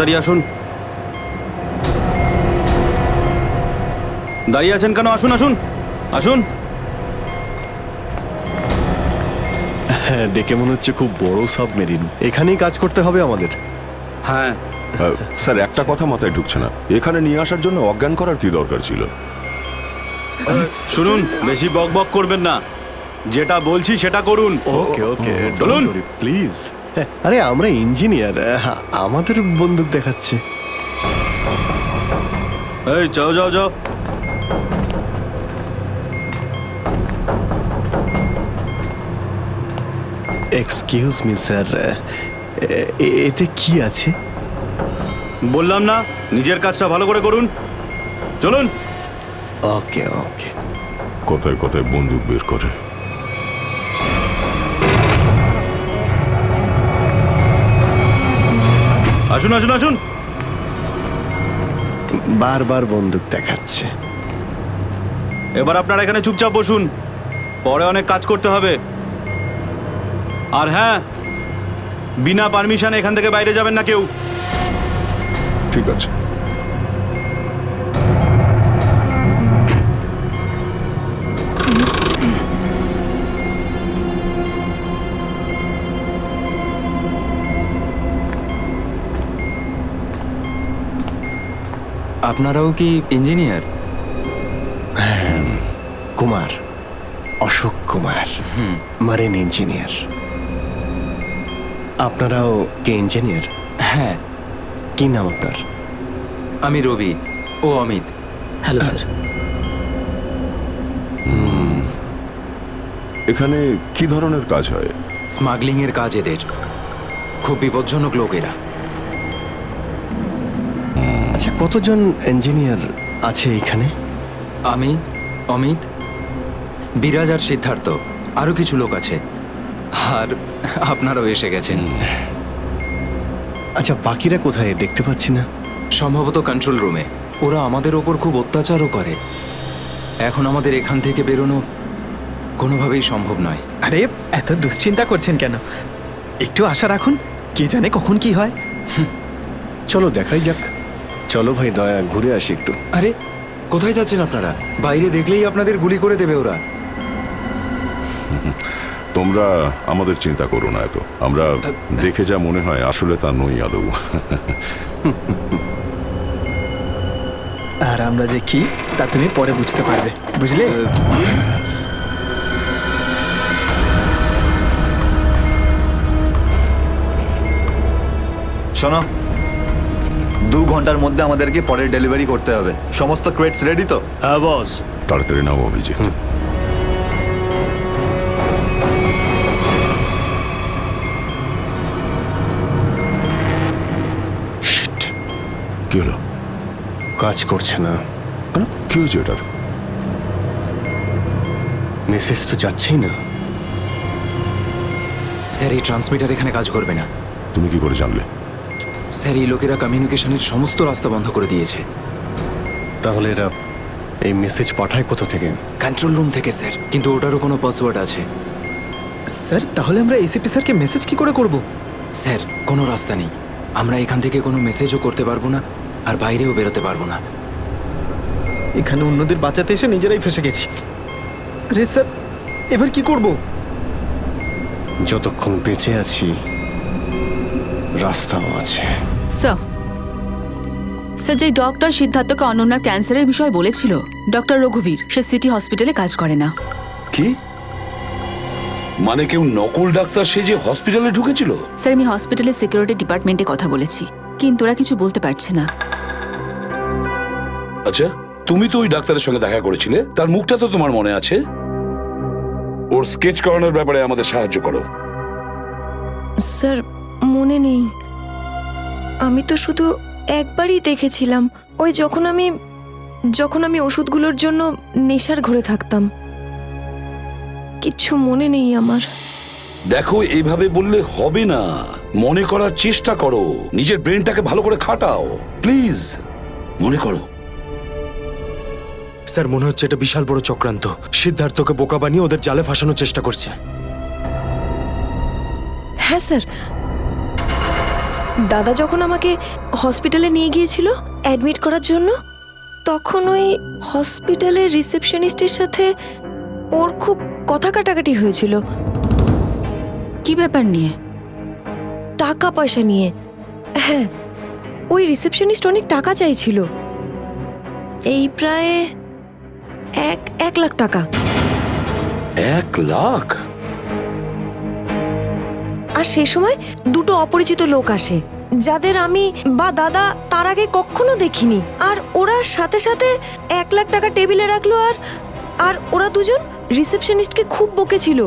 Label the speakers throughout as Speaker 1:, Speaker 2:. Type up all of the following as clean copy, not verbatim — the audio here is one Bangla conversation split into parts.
Speaker 1: তাড়াতাড়ি আসুন। দাঁড়িয়ে আছেন কেন? আসুন আসুন আসুন।
Speaker 2: হ্যাঁ, দেখে মনে হচ্ছে খুব বড় সাবমেরিন। এখানেই কাজ করতে হবে আমাদের।
Speaker 1: হ্যাঁ
Speaker 3: স্যার, একটা কথা মাথায় ঢুকছে না, এখানে নিয়ে আসার জন্য অজ্ঞান করার কি দরকার ছিল?
Speaker 1: শুনুন, বেশি বক বক করবেন না, যেটা বলছি সেটা করুন।
Speaker 2: ওকে ওকে,
Speaker 1: চলুন।
Speaker 2: প্লিজ। আরে আমরা ইঞ্জিনিয়ার, আমাদের বন্দুক দেখাচ্ছে।
Speaker 1: এই যাও যাও যাও।
Speaker 2: এক্সকিউজ মি স্যার, এতে কি আছে?
Speaker 1: বললাম না, নিজের কাজটা ভালো করে করুন। চলুন।
Speaker 2: ওকে ওকে।
Speaker 3: কথায় কথায় বন্দুক বের করে।
Speaker 1: আসুন আসুন আসুন।
Speaker 2: বারবার বন্দুক দেখাচ্ছে।
Speaker 1: এবার আপনারা এখানে চুপচাপ বসুন, পরে অনেক কাজ করতে হবে। আর হ্যাঁ, বিনা পারমিশনে এখান থেকে বাইরে যাবেন না কেউ।
Speaker 3: ঠিক আছে।
Speaker 4: আপনারাও কি engineer?
Speaker 2: Kumar, Ashok Kumar, marine engineer. আপনারাও কি ইঞ্জিনিয়ার?
Speaker 4: হ্যাঁ,
Speaker 2: কি নাম আপনার?
Speaker 4: আমি রবি, ও অমিত।
Speaker 5: Hello sir.
Speaker 3: এখানে কি ধরনের কাজ হয়?
Speaker 4: স্মাগলিং এর কাজ এদের। খুব বিপজ্জনক লোক এরা।
Speaker 2: আচ্ছা, কতজন ইঞ্জিনিয়ার আছে এখানে?
Speaker 4: আমি, অমিত, বিরাজ আর সিদ্ধার্থ, আরো কিছু লোক আছে। আর আপনারাও এসে গেছেন।
Speaker 2: আচ্ছা, বাকিরা কোথায় দেখতে পাচ্ছি না?
Speaker 4: সম্ভবত কন্ট্রোল রুমে। ওরা আমাদের ওপর খুব অত্যাচারও করে। এখন আমাদের এখান থেকে বেরোনো কোনোভাবেই সম্ভব নয়।
Speaker 5: আরে এত দুশ্চিন্তা করছেন কেন? একটু আশা রাখুন, কে জানে কখন কি হয়।
Speaker 2: চলো দেখাই যাক। চলো ভাই, দয়া ঘুরে আসি একটু।
Speaker 4: আরে কোথায় যাচ্ছেন আপনারা? বাইরে দেখলেই আপনাদের গুলি করে দেবে ওরা।
Speaker 3: তোমরা আমাদের চিন্তা করো না এত, আমরা দেখে যা মনে হয় আসলে তা নই আদৌ।
Speaker 5: আর আমরা যে কি তা তুমি পরে বুঝতে পারবে, বুঝলে?
Speaker 6: শোনো, 2 ঘন্টার মধ্যে আমাদেরকে পরের ডেলিভারি করতে হবে। সমস্ত ক্রেটস রেডি তো?
Speaker 2: হ্যাঁ বস।
Speaker 3: তাড়াতাড়ি নাও অভিজিৎ। কি হলো?
Speaker 2: কাজ করছে না।
Speaker 3: কেন? কি হয়েছে এটার?
Speaker 2: মেসেজ তো যাচ্ছেই না।
Speaker 4: স্যার, এই ট্রান্সমিটার এখানে কাজ করবে না।
Speaker 3: তুমি কি করে জানলে?
Speaker 4: স্যার, এই লোকেরা কমিউনিকেশনের সমস্ত রাস্তা বন্ধ করে দিয়েছে।
Speaker 2: তাহলে এরা এই মেসেজ পাঠায় কোথা থেকে?
Speaker 4: কন্ট্রোল রুম থেকে স্যার, কিন্তু ওটারও কোনো পাসওয়ার্ড আছে।
Speaker 5: স্যার, তাহলে আমরা এসিপি স্যারকে মেসেজ কি করে করব?
Speaker 4: স্যার, কোনো রাস্তা নেই। আমরা এখান থেকে কোনো মেসেজও করতে পারবো না, আর বাইরেও বেরোতে পারবো না।
Speaker 5: এখানে অন্যদের বাঁচাতে এসে নিজেরাই ফেসে গেছি। আরে স্যার, এবার কি করব?
Speaker 2: যতক্ষণ বেঁচে আছি রাস্তাও আছে।
Speaker 7: স্যার, যে ডক্টর সিদ্ধার্থকে অনন্যার ক্যান্সারের বিষয় বলেছিল, ডক্টর রঘুবীর, সে সিটি হসপিটালে কাজ করে না।
Speaker 8: কি মানে? কেউ নকল ডাক্তার সেজে হসপিটালে ঢুকেছিল?
Speaker 7: স্যার, আমি হসপিটালের সিকিউরিটি ডিপার্টমেন্টে কথা বলেছি, কিন্তু ওরা কিছু বলতে পারছে না।
Speaker 8: আচ্ছা, তুমি তো ওই ডাক্তারের সঙ্গে দেখা করেছিলে, তার মুখটা তো তোমার মনে আছে। ওর স্কেচ করানোর ব্যাপারে আমাদের সাহায্য করো।
Speaker 9: স্যার, মনে নেই। আমি তো শুধু একবারই দেখেছিলাম, ওই যখন আমি ওষুধগুলোর জন্য নেশার ঘরে থাকতাম। কিচ্ছু মনে নেই আমার।
Speaker 8: দেখো, এইভাবে বললে হবে না। মনে করার চেষ্টা করো, নিজের ব্রেনটাকে ভালো করে খাটাও প্লিজ। মনে করো।
Speaker 10: স্যার, মনে হচ্ছে এটা বিশাল বড় চক্রান্ত। সিদ্ধার্থকে বোকা বানিয়ে ওদের জালে ফাঁসানোর চেষ্টা করছে।
Speaker 9: হ্যাঁ স্যার, দাদা যখন আমাকে হসপিটালে নিয়ে গিয়েছিল অ্যাডমিট করার জন্য, তখন ওই হসপিটালের রিসেপশনিস্টের সাথে ওর খুব কথা কাটাকাটি হয়েছিল
Speaker 7: কি ব্যাপার নিয়ে?
Speaker 9: টাকা পয়সা নিয়ে। হ্যাঁ, ওই রিসেপশনিস্ট অনেক টাকা চাইছিল, এই প্রায় 1 লাখ টাকা।
Speaker 8: 1 লাখ?
Speaker 9: আর সেই সময় দুটো অপরিচিত লোক আসে, যাদের আমি বা দাদা তার আগে কখনো দেখিনি। আর ওরা সাথে সাথে 1 লাখ টাকা টেবিলে রাখলো। আর ওরা দুজন রিসেপশনিস্টকে খুব বকেছিল,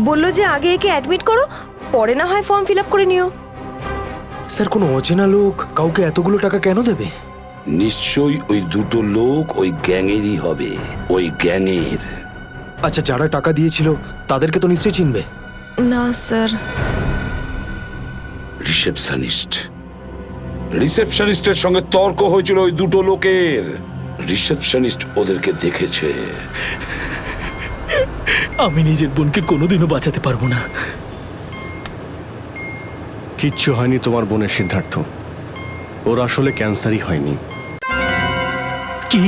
Speaker 9: বলল যে আগে একে অ্যাডমিট করো, পরে না হয় ফর্ম ফিল আপ করে নিও।
Speaker 10: স্যার, কোনো অচেনা লোক কাউকে এতগুলো টাকা কেন দেবে?
Speaker 8: নিশ্চয়ই ওই দুটো লোক ওই গ্যাংয়েরই হবে, ওই গ্যাংয়ের।
Speaker 10: আচ্ছা, যারা টাকা দিয়েছিল তাদেরকে তো নিশ্চয়ই চিনবে।
Speaker 9: না স্যার।
Speaker 8: রিসেপশনিস্টের সঙ্গে তর্ক হয়েছিল ওই দুটো লোকের। রিসেপশনিস্ট ওদেরকে দেখেছে।
Speaker 5: আমি নিজের বোনকে কোনোদিনও বাঁচাতে পারবো না।
Speaker 2: কিচ্ছু হয়নি তোমার বোনের সিদ্ধার্থ, ওর আসলে ক্যান্সারই হয়নি।
Speaker 5: কি?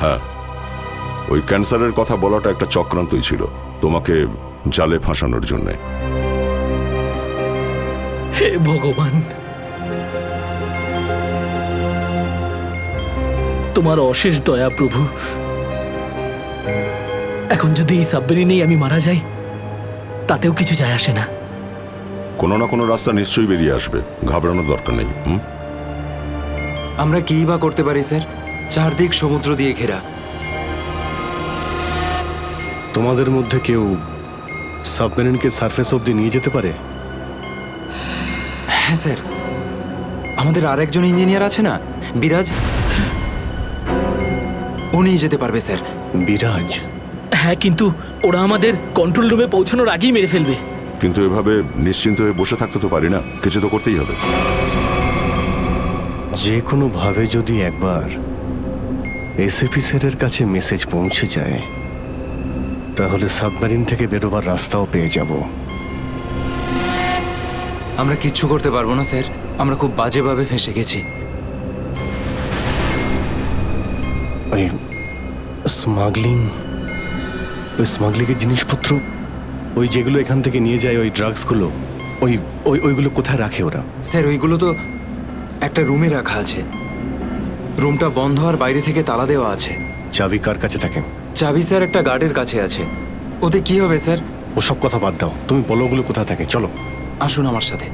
Speaker 3: হ্যাঁ, ওই ক্যান্সারের কথা বলাটা একটা চক্রান্তই ছিল, তোমাকে জালে ফাঁসানোর জন্যে।
Speaker 5: হে ভগবান, তোমার অশেষ দয়া প্রভু। এখন যদি এই সাবমেরিনেই আমি মারা যাই, তাতেও কিছু যায় আসে না।
Speaker 3: কোনো না কোনো রাস্তা নিশ্চয়ই বেরিয়ে আসবে, ঘাবড়ানোর দরকার নেই।
Speaker 4: আমরা কিই বা করতে পারি স্যার? চারদিক সমুদ্র দিয়ে ঘেরা।
Speaker 2: তোমাদের মধ্যে কেউ সাবমেরিনকে সারফেস অবধি নিয়ে যেতে পারে?
Speaker 4: হ্যাঁ স্যার, আমাদের আরেকজন ইঞ্জিনিয়ার আছে না, বিরাজ, উনি যেতে পারবে স্যার।
Speaker 2: বিরাজ?
Speaker 5: হ্যাঁ, কিন্তু ওরা আমাদের কন্ট্রোল রুমে পৌঁছানোর আগেই মেরে ফেলবে।
Speaker 3: কিন্তু এভাবে নিশ্চিন্ত হয়ে বসে থাকতে তো পারি না, কিছু তো করতেই হবে।
Speaker 2: যে কোনোভাবে যদি একবার এসএপি স্যারের কাছে মেসেজ পৌঁছে যায়, তাহলে সাবমেরিন থেকে বেরোবার রাস্তাও পেয়ে যাব।
Speaker 4: আমরা কিচ্ছু করতে পারবো না স্যার, আমরা খুব বাজেভাবে ফেঁসে গেছি।
Speaker 2: ওই স্মাগলিংয়ের জিনিসপত্র, ওই যেগুলো এখান থেকে নিয়ে যায়, ওই ড্রাগসগুলো, ওইগুলো কোথায় রাখে ওরা?
Speaker 4: স্যার, ওইগুলো তো একটা রুমে রাখা আছে। রুমটা বন্ধ আর বাইরে থেকে তালা দেওয়া আছে।
Speaker 2: চাবি কার কাছে থাকে?
Speaker 4: চাবি স্যার একটা গার্ডের কাছে আছে। ওতে কি হবে স্যার?
Speaker 2: ওসব কথা বাদ দাও, তুমি বলো ওগুলো কোথায় থাকে। চলো
Speaker 4: আসুন আমার সাথে।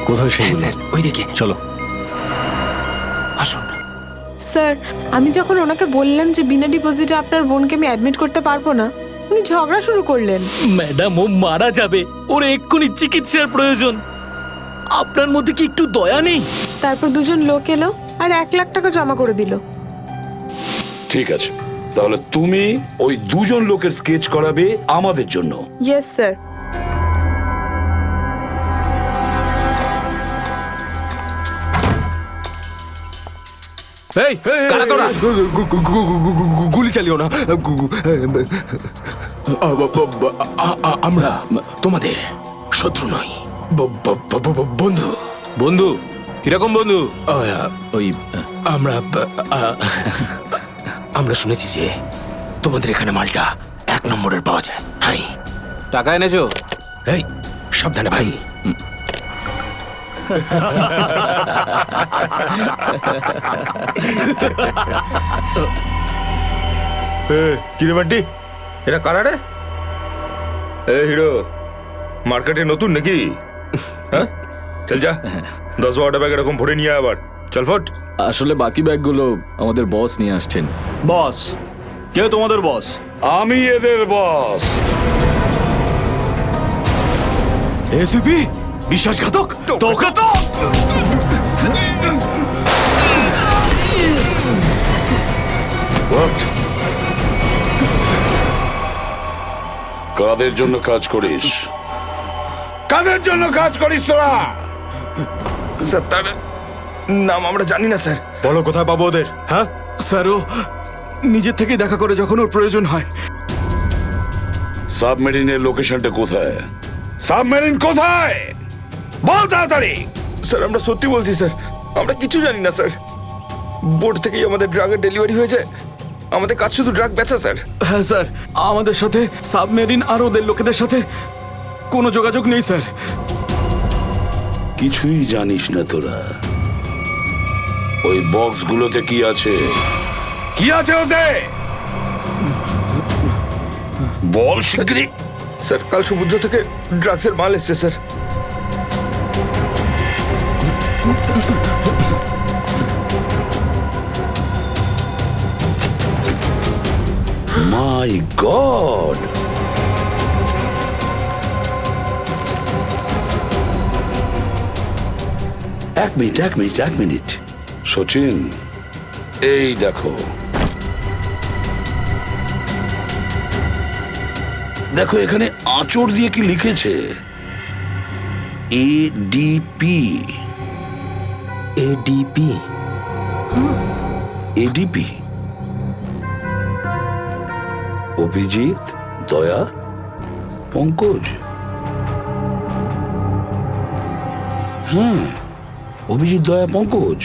Speaker 2: কোথায় সেই?
Speaker 4: হ্যাঁ স্যার, ওইদিকে
Speaker 2: চলো
Speaker 4: আসুন।
Speaker 11: স্যার, আমি যখন ওনাকে বললাম যে বিনা ডিপোজিটে আপনার বোনকে আমি অ্যাডমিট করতে পারবো না, উনি ঝগড়া শুরু করলেন।
Speaker 5: ম্যাডাম, ও মারা যাবে, ওর এক্ষুনি চিকিৎসার প্রয়োজন। আপনার মধ্যে কি একটু দয়া নেই?
Speaker 11: তারপর দুজন লোক এলো আর 1 লাখ টাকা জমা করে দিল।
Speaker 8: ঠিক আছে, তাহলে তুমি ওই দুজন লোকের স্কেচ করাবে আমাদের জন্য।
Speaker 11: Yes sir.
Speaker 10: এই, কারা তোরা? গুলি চালিও না। আমরা তোমাদের শত্রু নই। বন্ধু
Speaker 1: বন্ধু কিরকম বন্ধু?
Speaker 10: আমরা শুনেছি যে তোমাদের এখানে মালটা 1 নম্বরের পাওয়া যায়। হাই,
Speaker 1: টাকা এনেছো?
Speaker 10: এই সাবধানে ভাই।
Speaker 12: কিরে বান্টি, এটা কারা রে? এ হিরো, মার্কেটে নতুন নাকি? হ্যাঁ, চল যা 10-12টা ব্যাগ এরকম ভরে নিয়ে আবার চল ফট।
Speaker 13: আসলে বাকি ব্যাগগুলো আমাদের বস নিয়ে আসছেন।
Speaker 1: বস? কে তোমাদের বস?
Speaker 8: আমি এদের বস।
Speaker 1: এসিপি বিশ্বাসঘাতক, তোকে তো
Speaker 8: What? কাদের জন্য কাজ করিস? কাদের জন্য কাজ করিস তোরা?
Speaker 12: স্যার, তার নাম আমরা জানি না স্যার।
Speaker 10: বলো কোথায় পাবো ওদের? হ্যাঁ
Speaker 1: স্যার, ও নিজের থেকেই দেখা করে যখন ওর প্রয়োজন হয়।
Speaker 8: সাবমেরিনের লোকেশনটা কোথায়? সাবমেরিন কোথায়? বল তাড়াতাড়ি।
Speaker 12: স্যার, আমরা সত্যি বলছি স্যার, আমরা কিছু জানি না স্যার। বোট থেকেই আমাদের ড্রাগের ডেলিভারি হয়েছে। আমাদের কাজ শুধু ড্রাগ বেচা স্যার।
Speaker 1: হ্যাঁ স্যার, আমাদের সাথে সাবমেরিন আর ওদের লোকেদের সাথে কোনো যোগাযোগ নেই স্যার।
Speaker 8: কিছুই জানিস না তোরা? ওই বক্সগুলোতে কি আছে? কি আছে ওতে? বল শিগগিরই।
Speaker 12: স্যার, কাল সমুদ্র থেকে ড্রাগসের মাল এসছে স্যার।
Speaker 8: মাই গড! এক মিনিট সচিন, এই দেখো দেখো এখানে আঁচড় দিয়ে কি লিখেছে? এডিপি।
Speaker 10: এডিপি?
Speaker 8: এডিপি অভিজিৎ, দয়া, পঙ্কজ। হ্যাঁ, অভিজিৎ, দয়া, পঙ্কজ।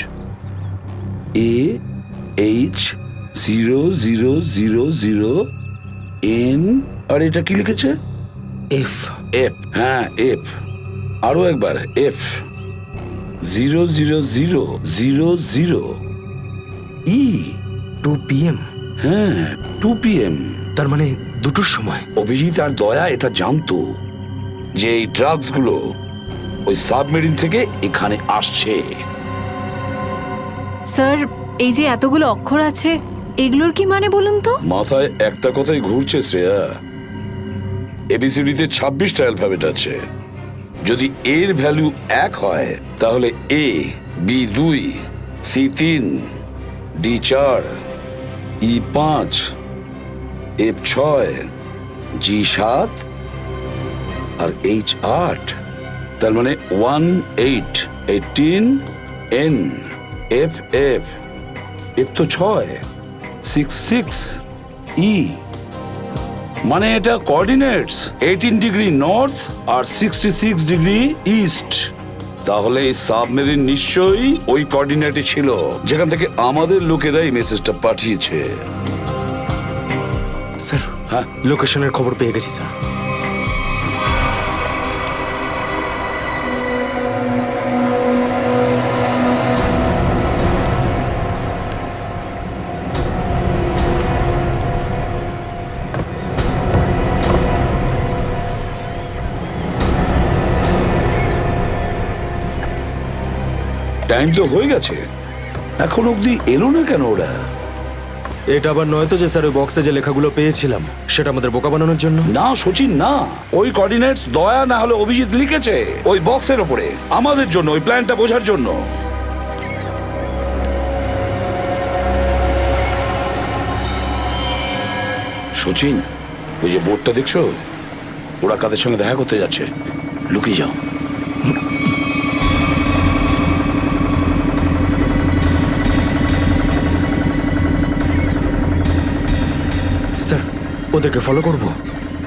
Speaker 8: AH0000N। আর এটা কি লিখেছে?
Speaker 10: এফ।
Speaker 8: এফ, হ্যাঁ এফ। আরো একবার এফ। 00000E।
Speaker 10: 2 PM?
Speaker 8: হ্যাঁ, 2 PM।
Speaker 10: তার মানে 2টোর সময়।
Speaker 8: অভিজিৎ আর দয়া এটা জানতো যে এই ড্রাগসগুলো ওই সাবমেরিন থেকে এখানে আসছে।
Speaker 9: স্যার, এই যে এতগুলো অক্ষর আছে, এগুলোর কি মানে বলুন তো?
Speaker 8: মাথায় একটা কথাই ঘুরছে শ্রেয়া। এবিসিডিতে 26টা অ্যালফাবেট আছে। যদি এর ভ্যালু 1 হয় তাহলে A, B 2, C 3, D 4, E 5, F 6, G 7 R H 8। তার মানে 1 8 18 N F F F তো 6 6 6 E। মানে এটা কোঅর্ডিনেটস 18 ডিগ্রি নর্থ আর 66 ডিগ্রি ইস্ট। তাহলে এই সাবমেরিন নিশ্চয়ই ওই কোঅর্ডিনেটে ছিল যেখান থেকে আমাদের লোকেরা এই মেসেজটা পাঠিয়েছে।
Speaker 10: স্যার,
Speaker 8: হ্যাঁ,
Speaker 10: লোকেশনের খবর পেয়ে গেছি স্যার।
Speaker 8: টাইম তো হয়ে গেছে, এখন অবধি এলো না কেন ওরা?
Speaker 10: এটা আবার নয় তো যে স্যার ওই বক্সে যে লেখাগুলো পেয়েছিলাম সেটা আমাদের বোকা বানানোর জন্য?
Speaker 8: না সচিন, না। ওই কোঅর্ডিনেটস দয়া না হলে অভিজিৎ লিখেছে ওই বক্সের ওপরে আমাদের জন্য, ওই প্ল্যানটা বোঝার জন্য। সচিন, ওই যে বোর্ডটা দেখছো, ওরা কাদের সঙ্গে দেখা করতে যাচ্ছে। লুকিয়ে যাও।
Speaker 10: স্যার, ওদেরকে ফলো করব?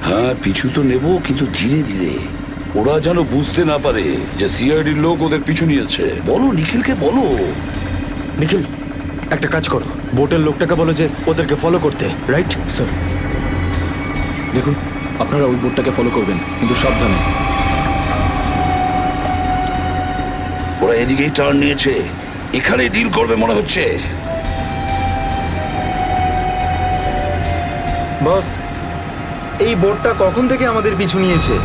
Speaker 8: হ্যাঁ, পিছু তো নেব, কিন্তু ধীরে ধীরে। ওরা যেন বুঝতে না পারে যে সিআইডির লোক ওদের পিছু নিয়েছে। বলো নিখিলকে বলো।
Speaker 10: নিখিল একটা কাজ করো, বোটের লোকটাকে বলো যে ওদেরকে ফলো করতে, রাইট?
Speaker 13: স্যার দেখুন, আপনারা ওই বোটটাকে ফলো করবেন, কিন্তু সাবধানে।
Speaker 8: ওরা এদিকেই টার্ন নিয়েছে, এখানে ডিল করবে মনে হচ্ছে।
Speaker 4: বস, এই বোটটা কখন থেকে আমাদের পিছু নিয়েছে?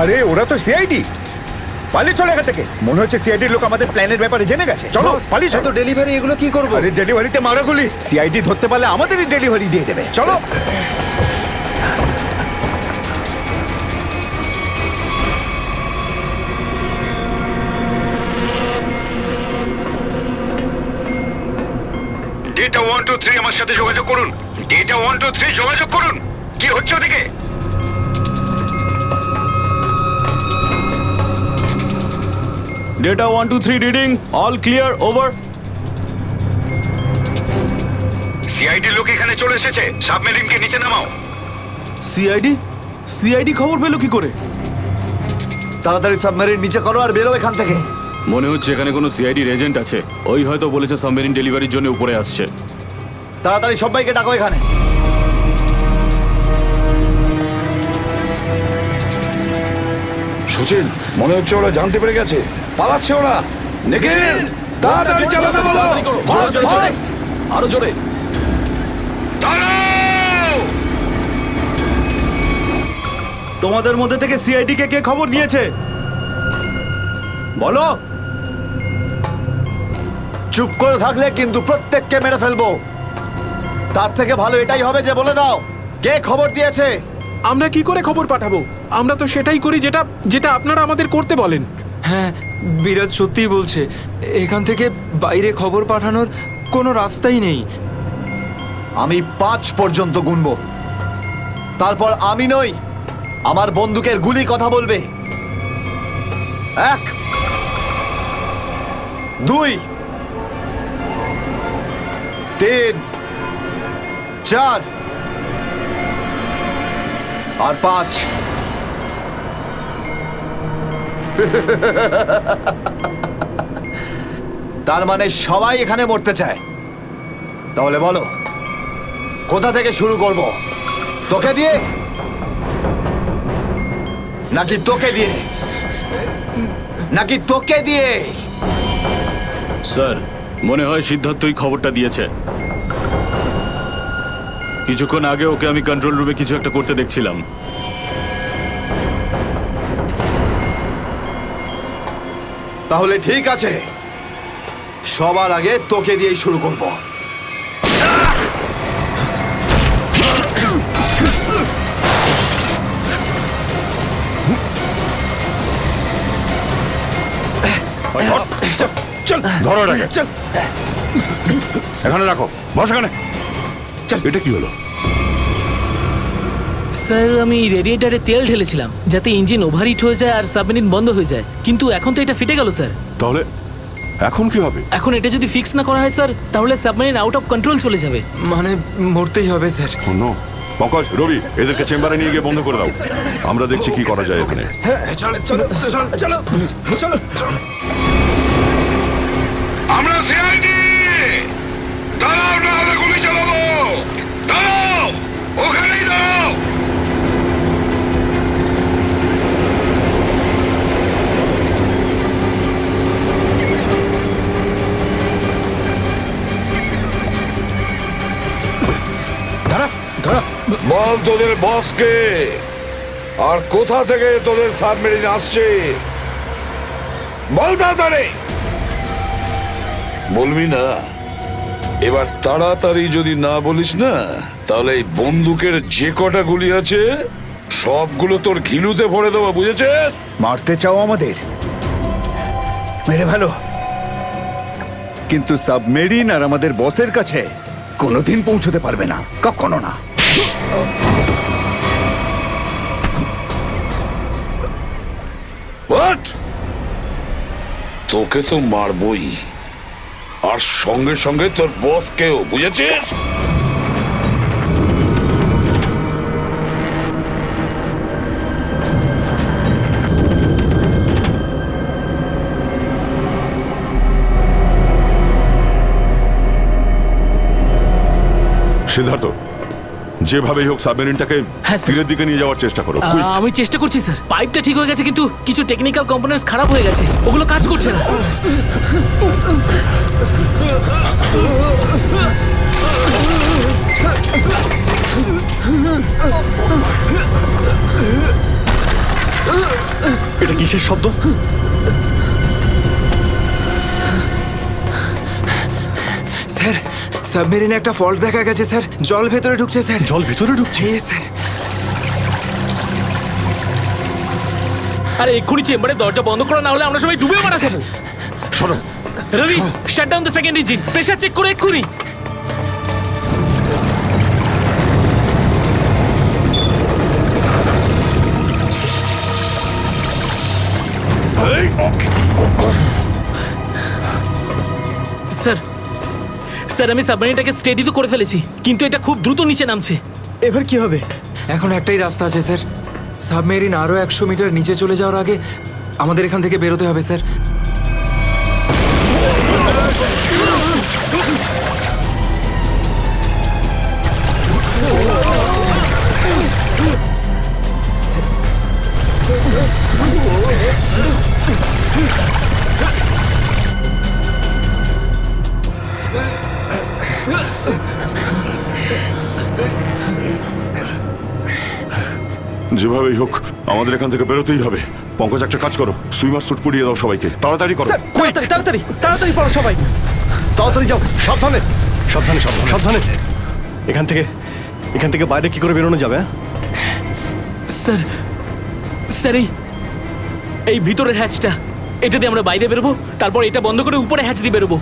Speaker 14: আরে ওরা তো সিআইডি, পালিয়ে চলে এখান থেকে। মনে হচ্ছে সিআইডির লোক আমাদের প্ল্যানের ব্যাপারে জেনে গেছে। চলো পালিয়ে চলো।
Speaker 4: ডেলিভারি এগুলো কি করবো?
Speaker 14: আরে ডেলিভারিতে মারাগুলি, সিআইডি ধরতে পারলে আমাদেরই ডেলিভারি দিয়ে দেবে। চলো।
Speaker 15: ডেটা 123 আমার সাথে যোগাযোগ করুন। ডেটা 123 যোগাযোগ করুন। কি হচ্ছে ওদিকে?
Speaker 1: Data 123 reading, all clear, over.
Speaker 15: CID লোক এখানে চলে এসেছে, সাবমেরিনকে নিচে নামাও।
Speaker 1: সিআইডি খবর পেলো কি করে?
Speaker 6: তাড়াতাড়ি সাবমেরিন নিচে করো আর বেরো এখান থেকে।
Speaker 1: মনে হচ্ছে এখানে কোনো সিআইডির এজেন্ট আছে, ওই হয়তো বলেছে সাবমেরিন ডেলিভারির জন্য উপরে আসছে।
Speaker 6: তাড়াতাড়ি সবাইকে ডাকো এখানে।
Speaker 8: সুচিল, মনে হচ্ছে ওরা জানতে পেরে গেছে, পালাচ্ছে ওরা। নিখিল তাড়াতাড়ি চালাতে বলো।
Speaker 13: আরো জোরে।
Speaker 1: তোমাদের মধ্যে থেকে সিআইডি কে খবর নিয়েছে বলো।
Speaker 6: চুপ করে থাকলে কিন্তু প্রত্যেককে মেরে ফেলবো। তার থেকে ভালো এটাই হবে যে বলে দাও কে খবর দিয়েছে।
Speaker 10: আমরা কি করে খবর পাঠাবো? আমরা তো সেটাই করি যেটা যেটা আপনারা আমাদের করতে বলেন।
Speaker 4: হ্যাঁ, বিরাজ সত্যিই বলছে, এখান থেকে বাইরে খবর পাঠানোর কোনো রাস্তাই নেই।
Speaker 6: আমি 5 পর্যন্ত গুনবো, তারপর আমি নই, আমার বন্দুকের গুলি কথা বলবে। 1 2 3 4 আর 5। তার মানে সবাই এখানে মরতে চায়। তাহলে বলো কোথা থেকে শুরু করব? তোকে দিয়ে নাকি তোকে দিয়ে? নাকি তোকে দিয়ে?
Speaker 1: স্যার, মনে হয় সিদ্ধার্থই খবরটা দিয়েছে। কিছুক্ষণ আগে ওকে আমি কন্ট্রোল রুমে কিছু একটা করতে দেখছিলাম।
Speaker 6: তাহলে ঠিক আছে, সবার আগে তোকে দিয়েই শুরু করব।
Speaker 3: ধরো এটাকে, এখানে রাখো, বস এখানে। এটা কি হলো?
Speaker 16: স্যার, আমি রেডিয়েটারে তেল ঢেলেছিলাম যাতে ইঞ্জিন ওভারহিট হয়ে যায় আর সাবমেরিন বন্ধ হয়ে যায়, কিন্তু এখন তো এটা ফেটে গেল স্যার।
Speaker 3: তাহলে এখন কি হবে?
Speaker 16: এখন এটা যদি ফিক্স না করা হয় স্যার, তাহলে সাবমেরিন আউট অফ কন্ট্রোল চলে যাবে।
Speaker 4: মানে মরতেই হবে স্যার।
Speaker 3: নো, পঙ্কজ, রবি, এদেরকে চেম্বারে নিয়ে গিয়ে বন্ধ করে দাও। আমরা দেখছি কি করা যায় এখানে।
Speaker 15: আমরা সিআইডি, দাঁড়াও না হলে গুলি চালাবো। দাঁড়াও, ওখানেই দাঁড়াও।
Speaker 8: বল তোদের বসকে, আর কোথা থেকে তোদের সাবমেরিন আসছে বল তাড়াতাড়ি। বলবি না? এবার তাড়াতাড়ি যদি না বলিস না, তাহলে এই বন্দুকের যে কটা গুলি আছে সবগুলো তোর ঘিলুতে ভরে দেবো, বুঝেছিস?
Speaker 14: মারতে চাও আমাদের? মেরে ভালো, কিন্তু সাবমেরিন আর আমাদের বসের কাছে কোনোদিন পৌঁছতে পারবে না, কখনো না।
Speaker 8: হোয়াট? তোকে তো মারবই, আর সঙ্গে সঙ্গে তোর বসকেও, বুঝেছিস?
Speaker 3: সিদ্ধার্থ, যেভাবেই হোক সাবমেরিনটাকে তীরের দিকে নিয়ে যাওয়ার চেষ্টা করো। quick!
Speaker 16: আমি চেষ্টা করছি স্যার। পাইপটা ঠিক হয়ে গেছে কিন্তু কিছু টেকনিক্যাল কম্পোনেন্টস খারাপ হয়ে গেছে, ওগুলো কাজ করছে না।
Speaker 2: এটা কিসের শব্দ?
Speaker 4: স্যার, সাবমেরিনে একটা ফল্ট দেখা গেছে স্যার। জল ভেতরে ঢুকছে স্যার।
Speaker 2: জল ভেতরে ঢুকছে?
Speaker 4: স্যার।
Speaker 16: আরে এক্ষুনি চেম্বারে দরজা বন্ধ করা, না হলে আমরা সবাই ডুবে মারা যাবো।
Speaker 3: শোনো
Speaker 16: Ravi, shut down the second engine, pressure check করে এক্ষুনি। স্যার, স্যার আমি সাবমেরিনটাকে স্টেডি তো করে ফেলেছি, কিন্তু এটা খুব দ্রুত নিচে নামছে।
Speaker 5: এবার কি হবে?
Speaker 4: এখন একটাই রাস্তা আছে স্যার। সাবমেরিন আরো 100 মিটার নিচে চলে যাওয়ার আগে আমাদের এখান থেকে বেরোতে হবে স্যার।
Speaker 3: যেভাবেই হোক আমাদের এখান থেকে বেরোতেই হবে। পঙ্কজ, একটা কাজ করো, সুইমার স্যুট পরিয়ে দাও সবাইকে। তাড়াতাড়ি করো।
Speaker 5: তাড়াতাড়ি তাড়াতাড়ি তাড়াতাড়ি পড়ো সবাই।
Speaker 2: তাড়াতাড়ি যাও, সাবধানে সাবধানে সাবধানে সাবধানে। এখান থেকে বাইরে কি করে বেরোনো যাবে?
Speaker 16: স্যার, স্যার এই ভিতরের হ্যাচটা, এটা দিয়ে আমরা বাইরে বেরোবো, তারপর এটা বন্ধ করে উপরে হ্যাচ দিয়ে বেরোবো।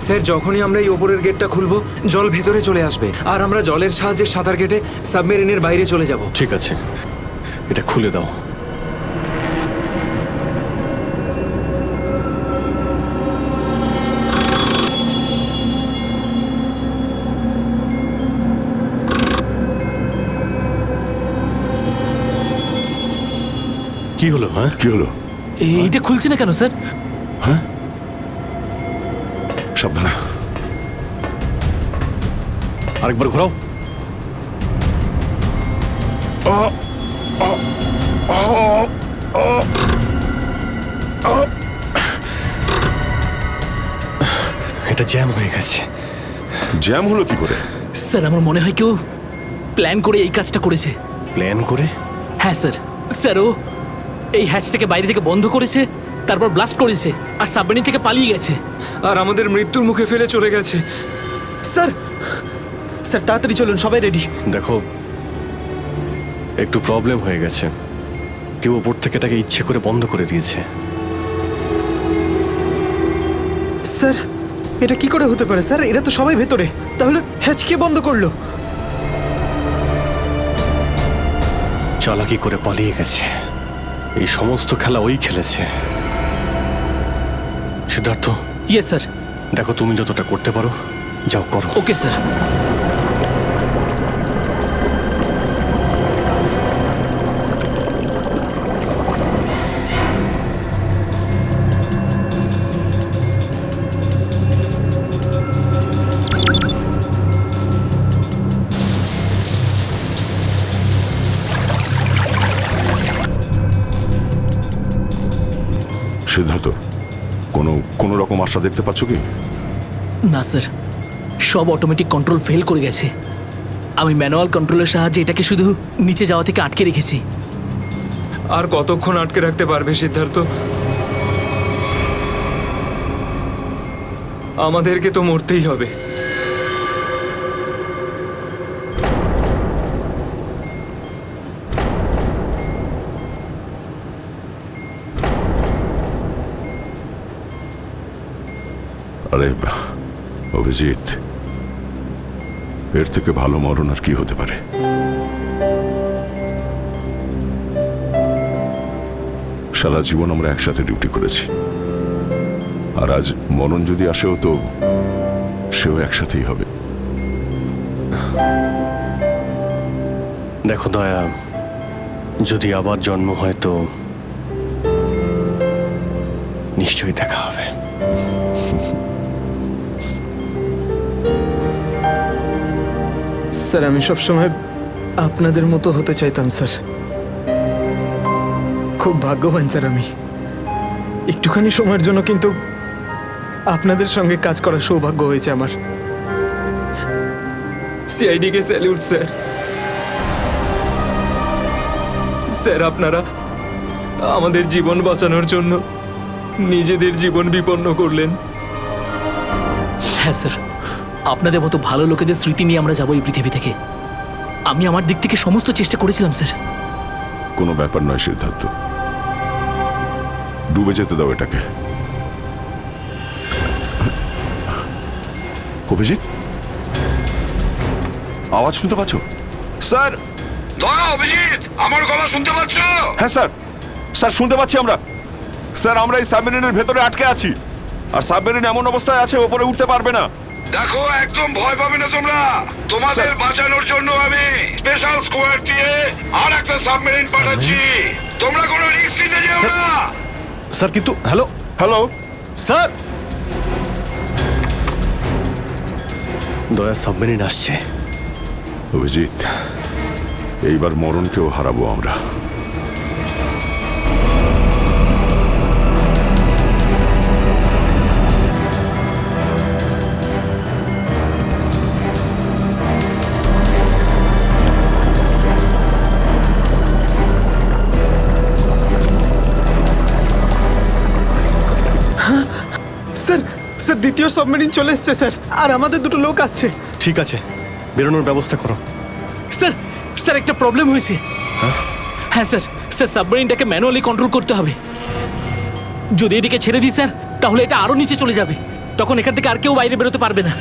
Speaker 4: স্যার, যখনই আমরা এই ওপরের গেটটা খুলবো জল ভেতরে চলে আসবে, আর আমরা জলের সাহায্যে সাঁতার কেটে সাবমেরিনের বাইরে চলে যাব।
Speaker 2: ঠিক আছে, এটা খুলে দাও। কি হলো? হ্যাঁ,
Speaker 3: কি হলো?
Speaker 16: এইটা খুলছে না কেন স্যার?
Speaker 3: হ্যাঁ, সাবধানে।
Speaker 2: আরেকবার ঘোরাও। এটা জ্যাম হয়ে গেছে।
Speaker 3: জ্যাম হলো কি করে?
Speaker 16: স্যার আমার মনে হয় কেউ প্ল্যান করে এই কাজটা করেছে।
Speaker 2: প্ল্যান করে?
Speaker 16: হ্যাঁ স্যার। স্যার ও এই হ্যাচটাকে বাইরে থেকে বন্ধ করেছে, তারপর ব্লাস্ট করেছে আর সাবমেরিন থেকে পালিয়ে গেছে,
Speaker 4: আর আমাদের মৃত্যুর মুখে ফেলে চলে গেছে।
Speaker 5: স্যার, স্যার তাড়াতাড়ি চলুন, সবাই রেডি।
Speaker 2: দেখো, একটু প্রবলেম হয়ে গেছে। কেউ ওপর থেকে এটাকে ইচ্ছে করে বন্ধ করে দিয়েছে।
Speaker 5: স্যার, এটা কি করে হতে পারে? স্যার, এরা তো সবাই ভেতরে, তাহলে হ্যাচ কে বন্ধ করলো?
Speaker 2: চালাকি করে পালিয়ে গেছে। এই সমস্ত খেলা ওই খেলেছে। সিদ্ধার্থ।
Speaker 16: Yes sir.
Speaker 2: দেখো, তুমি যতটা করতে পারো যাও করো।
Speaker 16: Okay sir.
Speaker 3: সিদ্ধার্থ, কোনো রকম আশা দেখতে পাচ্ছ কি?
Speaker 16: না স্যার, সব অটোমেটিক কন্ট্রোল ফেল করে গেছে। আমি ম্যানুয়াল কন্ট্রোলের সাহায্যে এটাকে শুধু নিচে যাওয়া থেকে আটকে রেখেছি।
Speaker 4: আর কতক্ষণ আটকে রাখতে পারবে সিদ্ধার্থ? আমাদেরকে তো মরতেই হবে।
Speaker 3: আরে অভিজিৎ, এর থেকে ভালো মরণ আর কি হতে পারে? সারা জীবন আমরা একসাথে ডিউটি করেছি, আর আজ মনন যদি আসেও তো সেও একসাথেই হবে।
Speaker 2: দেখো দয়া, যদি আবার জন্ম হয় তো নিশ্চয়ই দেখা হবে।
Speaker 5: স্যার আমি সবসময় আপনাদের মতো হতে চাইতাম স্যার। খুব ভাগ্যবান স্যার আমি, একটুখানি সময়ের জন্য কিন্তু আপনাদের সঙ্গে কাজ করার সৌভাগ্য হয়েছে আমার।
Speaker 10: সিআইডি কে স্যালিউট স্যার। স্যার আপনারা আমাদের জীবন বাঁচানোর জন্য নিজেদের জীবন বিপন্ন করলেন।
Speaker 16: হ্যাঁ স্যার, আপনাদের মতো ভালো লোকেদের স্মৃতি নিয়ে আমরা যাবো এই পৃথিবী থেকে। আমি আমার দিক থেকে সমস্ত চেষ্টা করেছিলাম স্যার।
Speaker 3: কোনো ব্যাপার নয় সিদ্ধার্থ, ডুবে যেতে দাও এটাকে। অভিজিৎ, আওয়াজ শুনতে পাচ্ছ? স্যার!
Speaker 15: দয়া, অভিজিৎ, আমার গলা শুনতে পাচ্ছ?
Speaker 3: হ্যাঁ স্যার, স্যার শুনতে পাচ্ছি আমরা। স্যার আমরা এই সাবমেরিনের ভেতরে আটকে আছি, আর সাবমেরিন এমন অবস্থায় আছে ওপরে উঠতে পারবে না।
Speaker 15: দেখো, একদম ভয় পাবে না তোমরা। তোমাদের বাঁচানোর জন্য আমি স্পেশাল স্কোয়াড দিয়ে আর একটা সাবমেরিন পাঠাচ্ছি। তোমরা কোনো রিস্ক নিতে যেও না।
Speaker 2: স্যার কিন্তু হ্যালো
Speaker 3: হ্যালো
Speaker 2: স্যার, দয়া সাবমেরিন আসছে।
Speaker 3: অভিজিৎ, এইবার মরণকেও হারাবো আমরা।
Speaker 5: স্যার স্যার দ্বিতীয় সাবমেরিন চলে এসছে স্যার, আর আমাদের দুটো লোক আসছে।
Speaker 2: ঠিক আছে, বেরোনোর ব্যবস্থা করো।
Speaker 16: স্যার, স্যার একটা প্রবলেম হয়েছে। হ্যাঁ স্যার, স্যার সাবমেরিনটাকে ম্যানুয়ালি কন্ট্রোল করতে হবে। যদি এটাকে ছেড়ে দিই স্যার, তাহলে এটা আরো নিচে চলে যাবে। তখন এখান থেকে আর কেউ বাইরে বেরোতে পারবে না।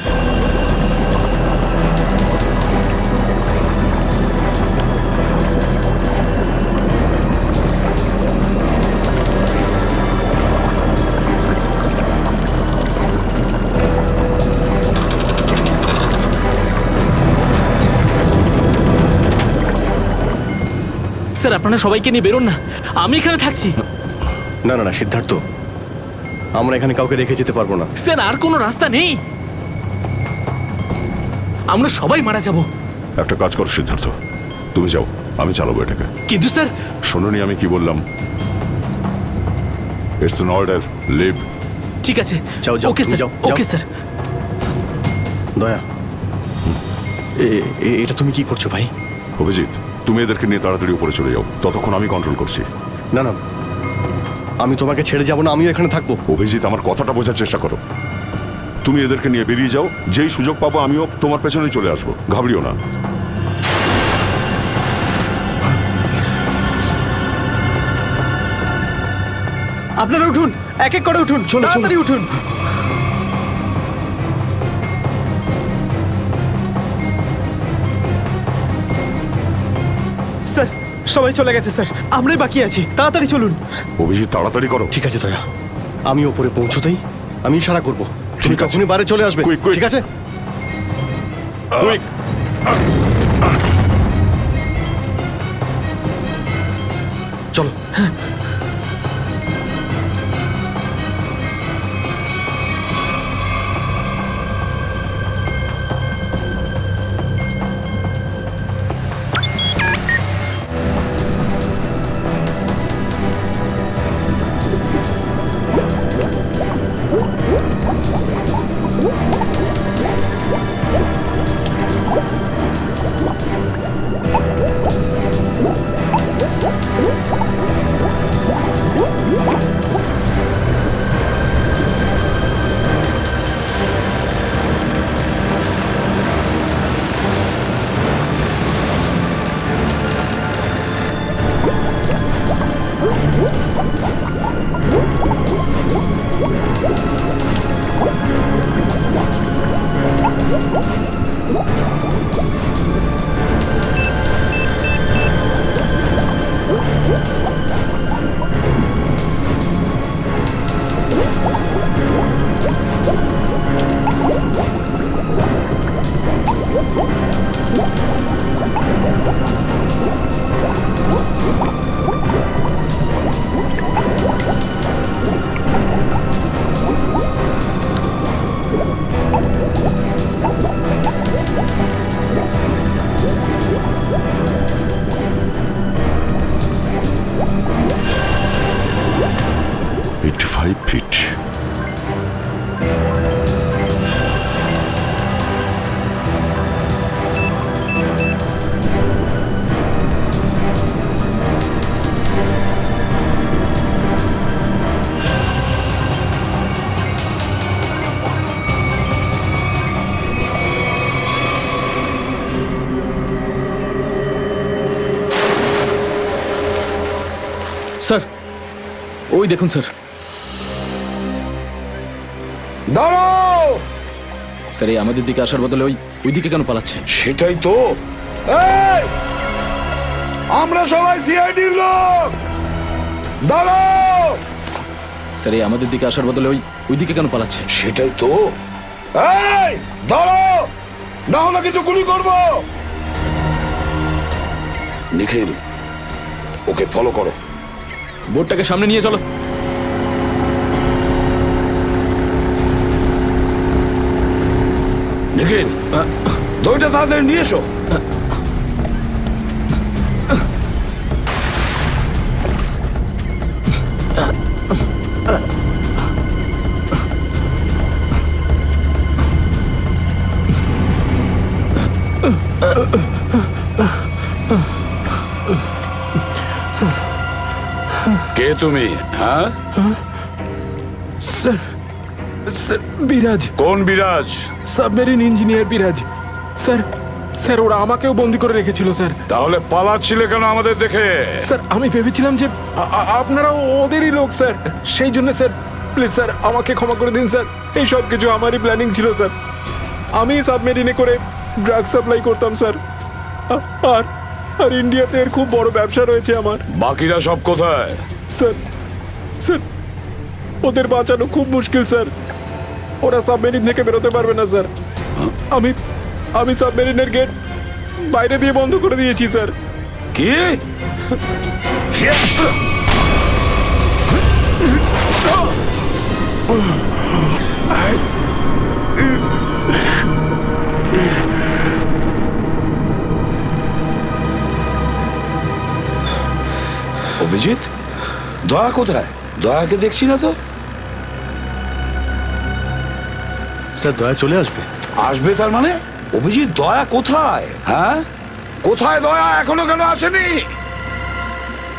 Speaker 16: স্যার আপনারা সবাইকে নিয়ে বেরোন না, আমি এখানে থাকছি।
Speaker 2: না না না সিদ্ধার্থ, আমরা এখানে কাউকে রেখে যেতে পারবো না।
Speaker 16: স্যার আর কোনো রাস্তা নেই, আমরা সবাই মারা যাব।
Speaker 3: একটা কাজ করো সিদ্ধার্থ, তুমি যাও, আমি চালাবো এটাকে।
Speaker 16: কিন্তু স্যার,
Speaker 3: শোনোনি আমি কি বললাম? It's an order, leave.
Speaker 16: ঠিক আছে,
Speaker 2: যাও যাও,
Speaker 16: ওকে
Speaker 2: তুমি
Speaker 16: স্যার,
Speaker 2: যাও,
Speaker 16: ওকে
Speaker 2: যাও।
Speaker 16: স্যার।
Speaker 2: দয়া, এটা তুমি কি করছো ভাই?
Speaker 3: অভিজিৎ, তুমি এদেরকে নিয়ে তাড়াতাড়ি উপরে চলে যাও, ততক্ষণ আমি কন্ট্রোল করছি।
Speaker 2: না না, আমি তোমাকে ছেড়ে যাবো না, আমিও এখানে থাকবো।
Speaker 3: অভিজিৎ, আমার কথাটা বোঝার চেষ্টা করো। তুমি এদেরকে নিয়ে বেরিয়ে যাও, যেই সুযোগ পাবো আমিও তোমার পেছনেই চলে আসবো, ঘাবড়িও না।
Speaker 5: আপনারা উঠুন, এক এক করে উঠুন, তাড়াতাড়ি উঠুন। স্যার সবাই চলে গেছে স্যার, আমরাই বাকি আছি, তাড়াতাড়ি চলুন।
Speaker 3: অভিজিৎ তাড়াতাড়ি করো।
Speaker 2: ঠিক আছে দয়া, আমি ওপরে পৌঁছতেই আমি ইশারা করবো, তুমি তখনই বাইরে চলে আসবে। ঠিক আছে?
Speaker 3: কুইক!
Speaker 2: চলো।
Speaker 13: স্যার ওই দেখুন স্যার।
Speaker 8: দাঁড়াও!
Speaker 13: স্যার এই আমাদের দিকে আসার বদলে ওই দিকে কেন পালাচ্ছে?
Speaker 8: সেটাই তো। এই! আমরা সবাই সিআইডির লোক। দাঁড়াও!
Speaker 13: স্যার এই আমাদের দিকে আসার বদলে ওই দিকে কেন পালাচ্ছে?
Speaker 8: সেটাই তো। এই! দাঁড়াও! না হলে কিন্তু গুলি করবো। নিখিল, ওকে ফলো করো।
Speaker 13: বোর্ডটাকে সামনে নিয়ে চলো।
Speaker 8: নিখিল, দইটা তাড়াতাড়ি নিয়ে এসো। কে তুমি? হ্যাঁ
Speaker 10: স্যার, স্যার বিরাজ।
Speaker 8: কোন বিরাজ?
Speaker 10: সাবমেরিন ইঞ্জিনিয়ার বিরাজ। স্যার, স্যার ওরা আমাকেও বন্দি করে রেখেছিল স্যার।
Speaker 8: তাহলে পালাচ্ছিলে কেন আমাদের দেখে?
Speaker 10: স্যার আমি ভেবেছিলাম যে আপনারা ওদেরই লোক স্যার, সেই জন্য স্যার প্লিজ স্যার আমাকে ক্ষমা করে দিন স্যার। এই সব কিছু আমারই প্ল্যানিং ছিল স্যার। আমি সাবমেরিনে করে ড্রাগ সাপ্লাই করতাম স্যার। আর আর ইন্ডিয়াতে এর খুব বড় ব্যবসা রয়েছে আমার।
Speaker 8: বাকিরা সব কোথায়?
Speaker 10: স্যার, স্যার ওদের বাঁচানো খুব মুশকিল স্যার। ওরা সাবমেরিন থেকে বেরোতে পারবে না স্যার। আমি সাবমেরিনের গেট বাইরে দিয়ে বন্ধ করে দিয়েছি স্যার।
Speaker 8: কি? অভিজিৎ, দয়া কোথায়? দয়াকে দেখছি না তো।
Speaker 2: স্যার দয়া চলে আসবে।
Speaker 8: আসবে তার মানে? অভিজিৎ, দয়া কোথায়? হ্যাঁ, কোথায় দয়া? এখনো কেন আসেনি?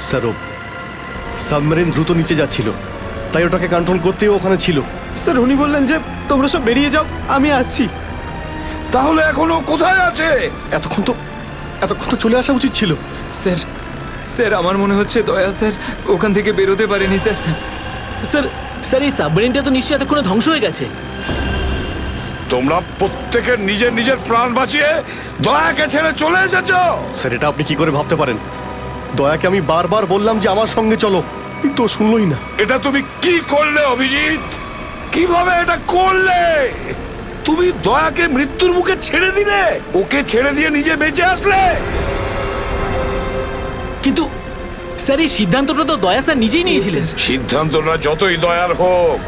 Speaker 2: স্যার ও সাবমেরিন দ্রুত নিচে যাচ্ছিল, তাই ওটাকে কন্ট্রোল করতেই ওখানে ছিল।
Speaker 5: স্যার উনি বললেন যে তোমরা সব বেরিয়ে যাও, আমি আসছি।
Speaker 8: তাহলে এখনো কোথায় আছে?
Speaker 2: এতক্ষণ তো চলে আসা উচিত ছিল।
Speaker 5: স্যার, স্যার আমার মনে হচ্ছে দয়া স্যার ওখান থেকে বেরোতে পারেনি স্যার।
Speaker 16: স্যার স্যার এই সাবমেরিনটা তো নিশ্চয়ই এতক্ষণে ধ্বংস হয়ে গেছে।
Speaker 8: তোমরা প্রত্যেকের নিজের নিজের প্রাণ বাঁচিয়ে দয়াকে ছেড়ে চলে এসেছো।
Speaker 2: স্যার এটা আপনি কি করে ভাবতে পারেন? দয়াকে আমি বারবার বললাম যে আমার সঙ্গে চলো, কিন্তু ও শুনলই না।
Speaker 8: এটা তুমি কি করলে অভিজিৎ? কিভাবে এটা করলে? তুমি দয়াকে মৃত্যুর মুখে ছেড়ে দিলে, ওকে ছেড়ে দিয়ে নিজে বেঁচে আসলে।
Speaker 16: কিন্তু স্যার এই সিদ্ধান্তটা তো দয়া স্যার নিজেই নিয়েছিলেন।
Speaker 8: সিদ্ধান্তটা যতই দয়ার হোক,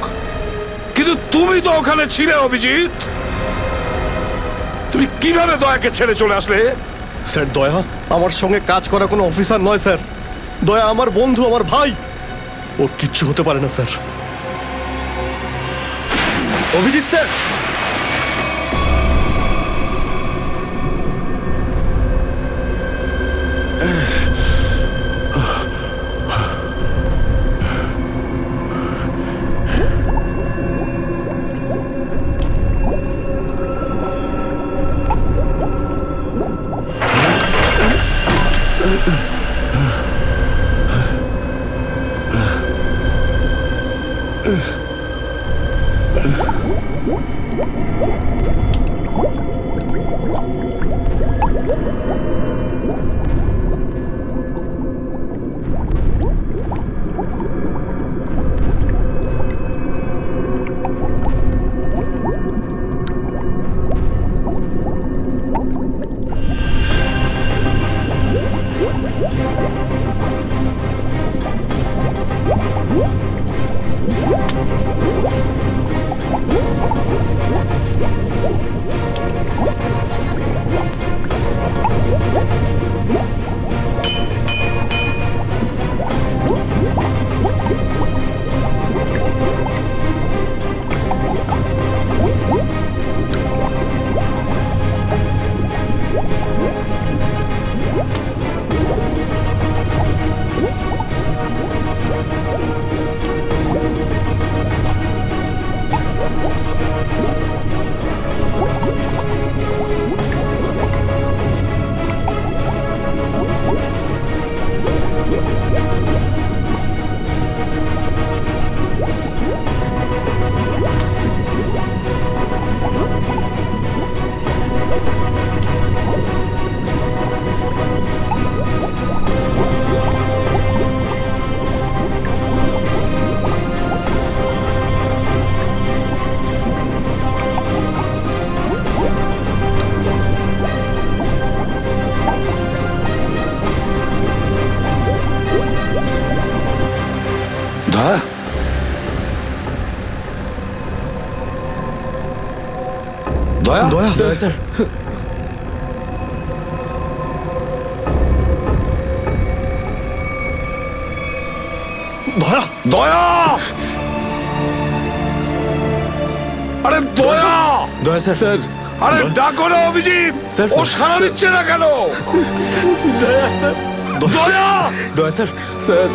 Speaker 8: কিন্তু তুমি তো ওখানে ছিলে অভিজিৎ। তুমি কিভাবে দয়াকে ছেড়ে চলে আসলে?
Speaker 2: স্যার দয়া আমার সঙ্গে কাজ করা কোনো অফিসার নয় স্যার। দয়া আমার বন্ধু, আমার ভাই। ওর কিচ্ছু হতে পারে না স্যার।
Speaker 5: অভিজিৎ স্যার,
Speaker 8: দয়া
Speaker 10: দয়া স্যার
Speaker 2: দয়া
Speaker 8: দয়া আরে দয়া
Speaker 10: দয়া স্যার
Speaker 8: আরে ডাকো না অভিজিৎ
Speaker 10: স্যার,
Speaker 8: ও সারা দিচ্ছে না কেন?
Speaker 10: দয়া স্যার
Speaker 8: দয়া
Speaker 10: দয়া স্যার স্যার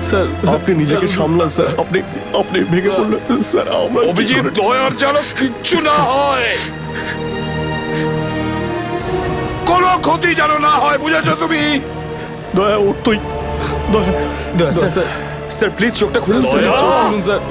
Speaker 10: স্যার
Speaker 2: আপনি নিজেকে সামলান স্যার। আপনি আপনি ভেঙে পড়লেন স্যার। আমরা কি
Speaker 8: অভিজিৎ
Speaker 2: করে-
Speaker 8: দয়ার যেন কিচ্ছু না হয়, কোনো ক্ষতি যেন না হয়, বুঝেছো তুমি?
Speaker 2: দয়া ওর তুই দয়া
Speaker 10: দয়া স্যার স্যার প্লিজ চোখটা খুলুন স্যার
Speaker 8: দয়া।
Speaker 10: চোখ খুলুন স্যার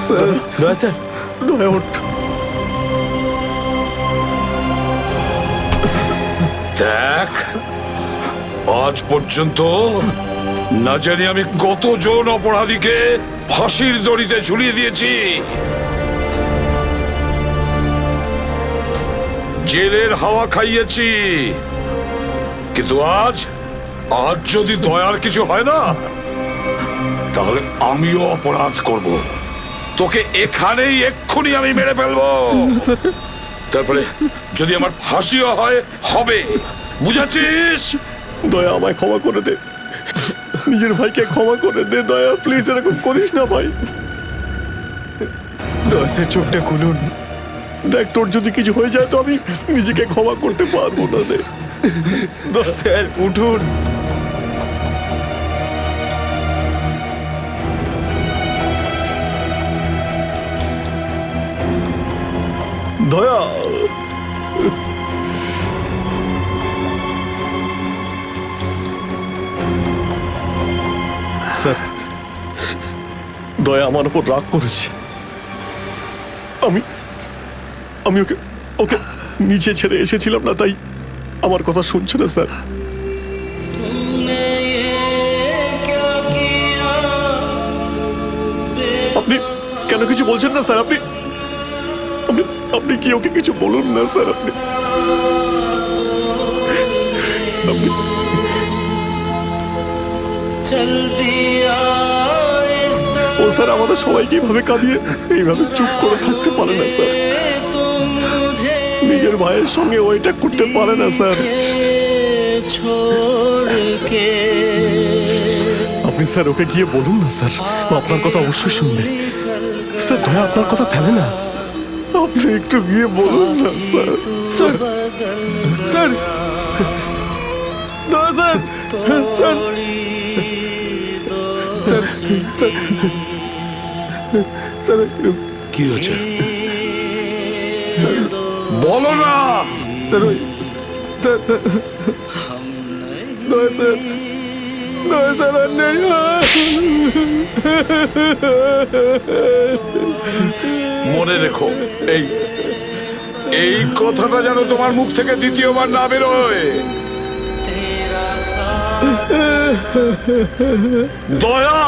Speaker 10: স্যার দয়া স্যার
Speaker 2: দয়া ওঠ।
Speaker 8: দেখ, আজ পর্যন্ত না জানি আমি কতজন অপরাধীকে ফাঁসির দড়িতে ঝুলিয়ে দিয়েছি, জেলের হাওয়া খাইয়েছি, কিন্তু আজ যদি দয়ার কিছু হয় না, তাহলে আমিও অপরাধ করব। তোকে এখানেই এক্ষুনি আমি মেরে ফেলবো। তারপরে যদি আমার ফাঁসিও হয়, হবে, বুঝেছিস?
Speaker 2: দয়া আমায় ক্ষমা করে দে, নিজের ভাইকে ক্ষমা করে দে দয়া, প্লিজ এরকম করিস না ভাই।
Speaker 10: দয়া স্যার চোখটা খুলুন।
Speaker 2: দেখ তোর যদি কিছু হয়ে যায় তো আমি নিজেকে ক্ষমা করতে পারবো না রে।
Speaker 10: স্যার উঠুন।
Speaker 2: দয়া স্যার, দয়া আমার উপর রাগ করেছে। আমি আমি ওকে ওকে নিচে ছেড়ে এসেছিলাম না, তাই আমার কথা শুনছে না স্যার। আপনি কেন কিছু বলছেন না স্যার? আপনি আপনি আপনি কি ওকে কিছু বলুন না স্যার? আপনি আপনি ও স্যার আমাদের সবাইকে এইভাবে কাঁদিয়ে এইভাবে চুপ করে থাকতে পারে না স্যার। নিজের ভাইয়ের সঙ্গে ওইটা করতে পারে না স্যার। আপনি স্যার ওকে গিয়ে বলুন না স্যার, ও আপনার কথা অবশ্যই শুনবে স্যার। দয়া আপনার কথা ফেলে না, আপনি একটু গিয়ে বলুন না স্যার।
Speaker 10: স্যার স্যার দয়া sir sir sir sir sir
Speaker 8: কি হয়েছে
Speaker 10: স্যার
Speaker 8: বলো না।
Speaker 10: স্যার দয়া স্যার দয়া স্যার আর নেই।
Speaker 8: মনে রেখো, এই এই কথাটা যেন তোমার মুখ থেকে দ্বিতীয়বার না বেরোয়। দয়া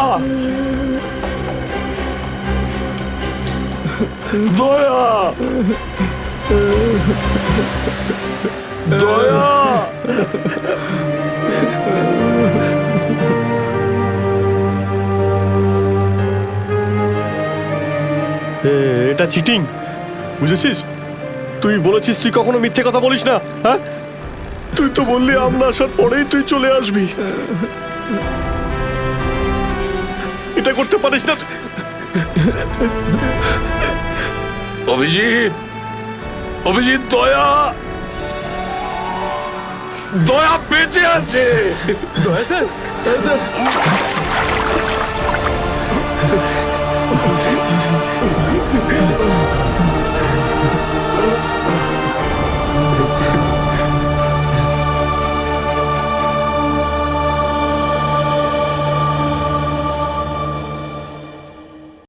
Speaker 8: দয়া দয়া
Speaker 2: এটা চিটিং, বুঝেছিস? তুই বলেছিস তুই কখনো মিথ্যে কথা বলিস না। হ্যাঁ, তুই তো বললি আমরা আসার পরেই তুই চলে আসবি। এটা করতে পারিস না।
Speaker 8: অভিজিৎ, অভিজিৎ, দয়া দয়া বেঁচে আছে।
Speaker 10: দয়া স্যার